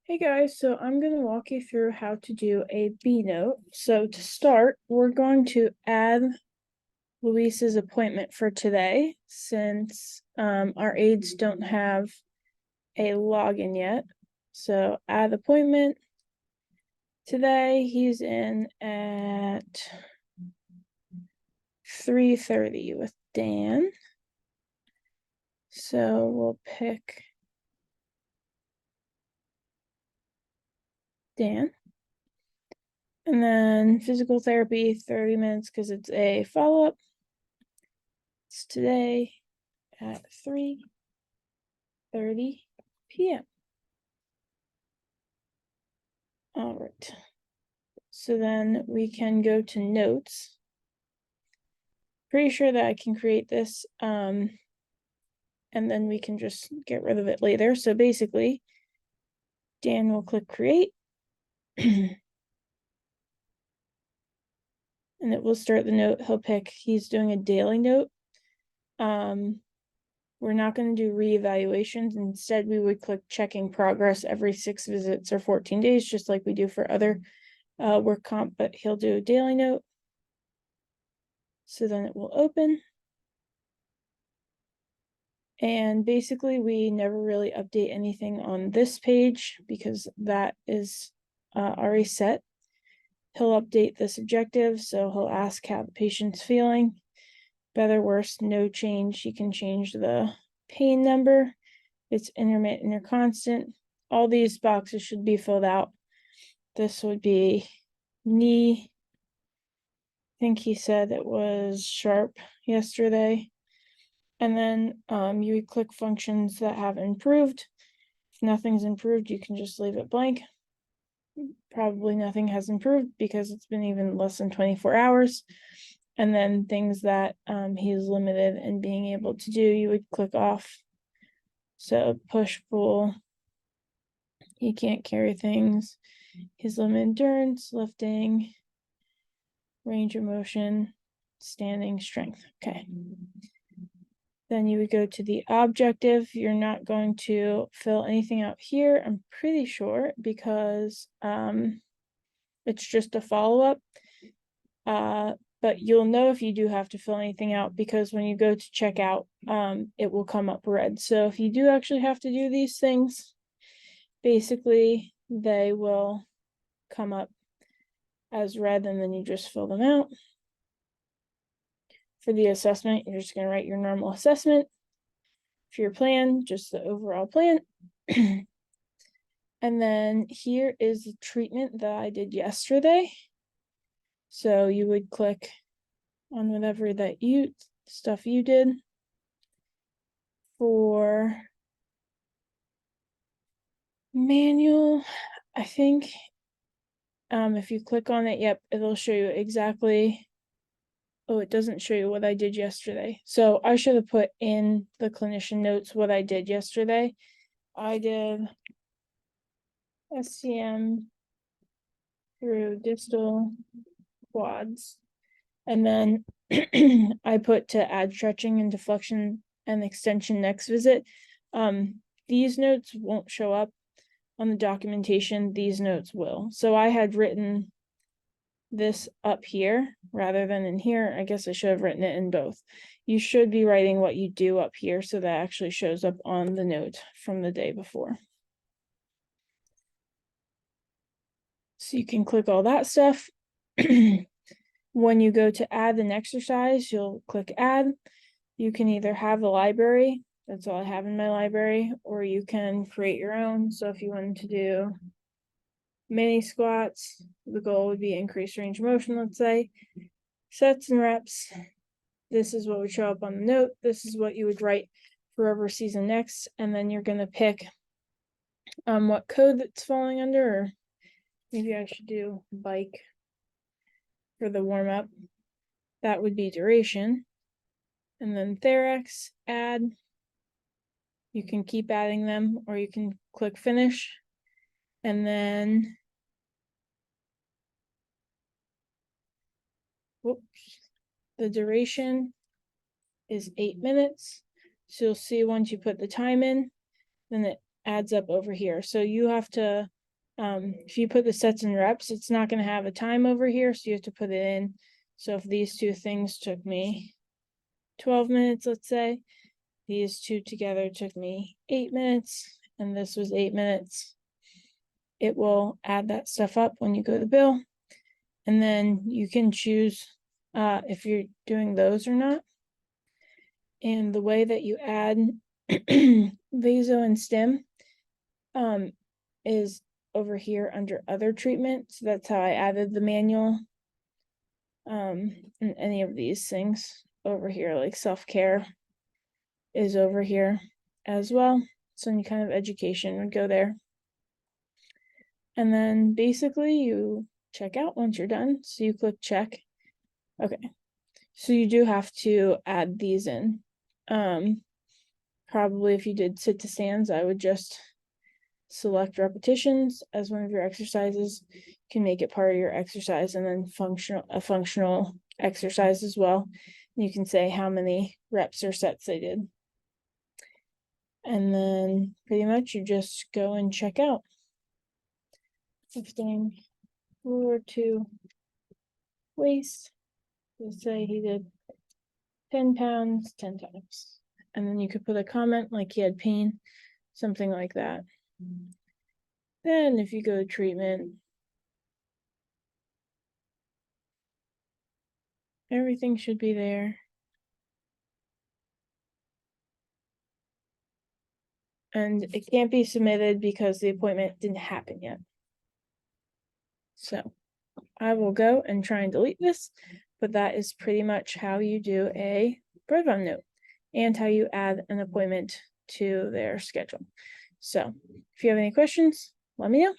Hey guys, so I'm going to walk you through how to do a B note. So to start, we're going to add Luis's appointment for today since our aides don't have a login yet. So add appointment. Today he's in at 3:30 with Dan. So we'll pick Dan. And then physical therapy, 30 minutes because it's a follow-up. It's today at 3:30 p.m. All right. So then we can go to notes. Pretty sure that I can create this and then we can just get rid of it later. So basically, Dan will click create and it will start the note. He'll pick, he's doing a daily note. We're not going to do reevaluations. Instead, we would click checking progress every 6 visits or 14 days, just like we do for other work comp, but he'll do a daily note. So then it will open. And basically, we never really update anything on this page because that is already set. He'll update this objective, so he'll ask how the patient's feeling. Better, worse, no change. He can change the pain number. It's intermittent or constant. All these boxes should be filled out. This would be knee. I think he said it was sharp yesterday. And then you would click functions that have improved. If nothing's improved, you can just leave it blank. Probably nothing has improved because it's been even less than 24 hours. And then things that he's limited in being able to do, you would click off. So push, pull, he can't carry things. His limited endurance, lifting, range of motion, standing, strength. Okay. Then you would go to the objective. You're not going to fill anything out here, I'm pretty sure, because it's just a follow-up. But you'll know if you do have to fill anything out because when you go to check out, it will come up red. So if you do actually have to do these things, basically they will come up as red and then you just fill them out. For the assessment, you're just going to write your normal assessment. For your plan, just the overall plan. And then here is the treatment that I did yesterday. So you would click on whatever that stuff you did. For manual, I think if you click on it, yep, it'll show you exactly. Oh, it doesn't show you what I did yesterday. So I should have put in the clinician notes what I did yesterday. I did SCM through distal quads. And then I put to add stretching and deflection and extension next visit. These notes won't show up on the documentation. These notes will. So I had written this up here rather than in here. I guess I should have written it in both. You should be writing what you do up here so that actually shows up on the note from the day before. So you can click all that stuff. When you go to add an exercise, you'll click add. You can either have a library, that's all I have in my library, or you can create your own. So if you wanted to do mini squats, the goal would be increase range of motion, let's say. Sets and reps, this is what would show up on the note. This is what you would write for whoever season next. And then you're going to pick what code that's falling under, or maybe I should do bike for the warm up. That would be duration. And then Therex, add. You can keep adding them or you can click finish. And then, whoops, the duration is 8 minutes. So you'll see once you put the time in, then it adds up over here. So you have to If you put the sets and reps, it's not going to have a time over here, so you have to put it in. So if these two things took me 12 minutes, let's say, these two together took me 8 minutes, and this was 8 minutes. It will add that stuff up when you go to the bill, and then you can choose if you're doing those or not. And the way that you add vaso and stim is over here under other treatment. So that's how I added the manual and any of these things over here, like self-care is over here as well. So any kind of education would go there. And then basically you check out once you're done. So you click check. Okay. So you do have to add these in. Probably if you did sit to stands, I would just select repetitions as one of your exercises. You can make it part of your exercise, and then a functional exercise as well. You can say how many reps or sets they did. And then pretty much you just go and check out. Lifting floor to waist. Let's say he did 10 pounds 10 times. And then you could put a comment like he had pain, something like that. Then if you go to treatment, everything should be there. And it can't be submitted because the appointment didn't happen yet. So I will go and try and delete this, but that is pretty much how you do a program note and how you add an appointment to their schedule. So if you have any questions, let me know.